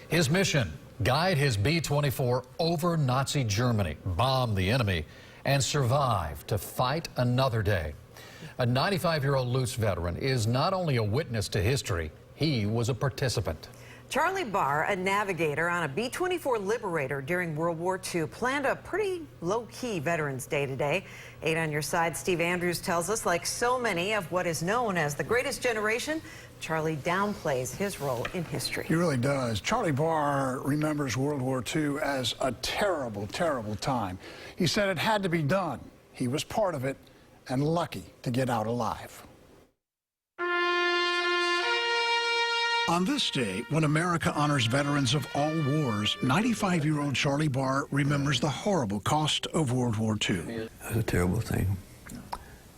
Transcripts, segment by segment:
His mission, guide his B-24 over Nazi Germany, bomb the enemy, and survive to fight another day. A 95-year-old Lutz veteran is not only a witness to history, he was a participant. Charley Barr, a navigator on a B-24 Liberator during World War II, planned a pretty low-key Veterans Day today. 8 on your side, Steve Andrews tells us, like so many of what is known as the greatest generation, Charley downplays his role in history. He really does. Charley Barr remembers World War II as a terrible, terrible time. He said it had to be done. He was part of it and lucky to get out alive. On this day, when America honors veterans of all wars, 95-year-old Charley Barr remembers the horrible cost of World War II. It was a terrible thing.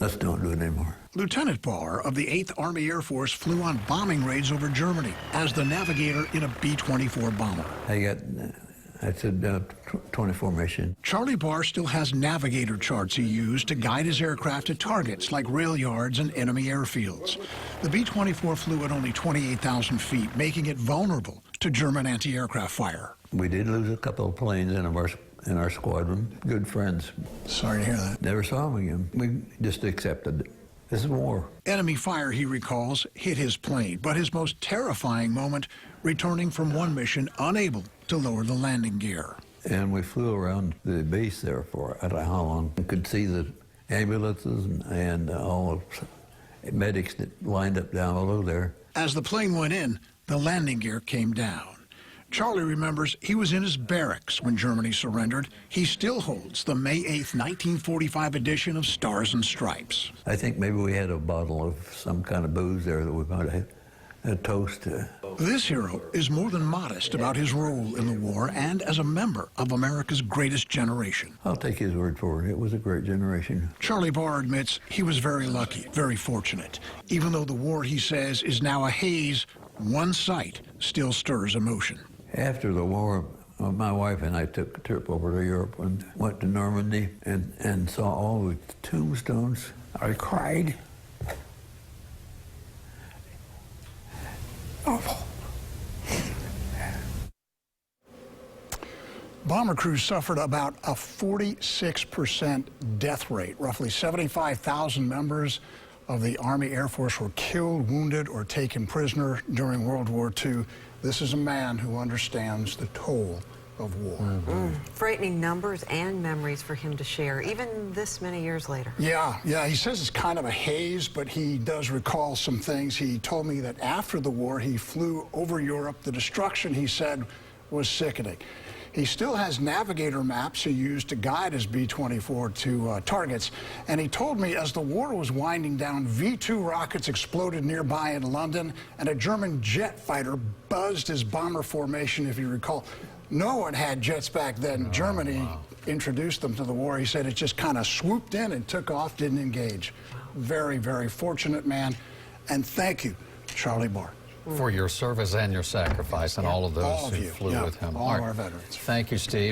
Let's don't do it anymore. Lieutenant Barr of the 8th Army Air Force flew on bombing raids over Germany as the navigator in a B-24 bomber. That's a 24 mission. Charley Barr still has navigator charts he used to guide his aircraft to targets like rail yards and enemy airfields. The B-24 flew at only 28,000 feet, making it vulnerable to German anti-aircraft fire. We did lose a couple of planes in our squadron. Good friends. Sorry to hear that. Never saw them again. We just accepted it. This is war. Enemy fire, he recalls, hit his plane, but his most terrifying moment, returning from one mission unable to lower the landing gear. And we flew around the base there for I don't know how long. We could see the ambulances and all the medics that lined up down below there. As the plane went in, the landing gear came down. Charley remembers he was in his barracks when Germany surrendered. He still holds the May 8th, 1945 edition of Stars and Stripes. I think maybe we had a bottle of some kind of booze there that we might have a toast to. This hero is more than modest about his role in the war and as a member of America's greatest generation. I'll take his word for it. It was a great generation. Charley Barr admits he was very lucky, very fortunate. Even though the war, he says, is now a haze, one sight still stirs emotion. After the war, my wife and I took a trip over to Europe and went to Normandy and saw all the tombstones. I cried. Awful. Bomber crews suffered about a 46% death rate. Roughly 75,000 members of the Army Air Force were killed, wounded, or taken prisoner during World War II. This is a man who understands the toll of war. Frightening numbers and memories for him to share, even this many years later. Yeah, he says it's kind of a haze, but he does recall some things. He told me that after the war, he flew over Europe. The destruction, he said, was sickening. He still has navigator maps he used to guide his B-24 to targets. And he told me as the war was winding down, V-2 rockets exploded nearby in London, and a German jet fighter buzzed his bomber formation, if you recall. No one had jets back then. Germany introduced them to the war. He said it just kind of swooped in and took off, didn't engage. Very, very fortunate man. And thank you, Charley Barr. For your service and your sacrifice and all of those who flew with him. All of our veterans. Thank you, Steve.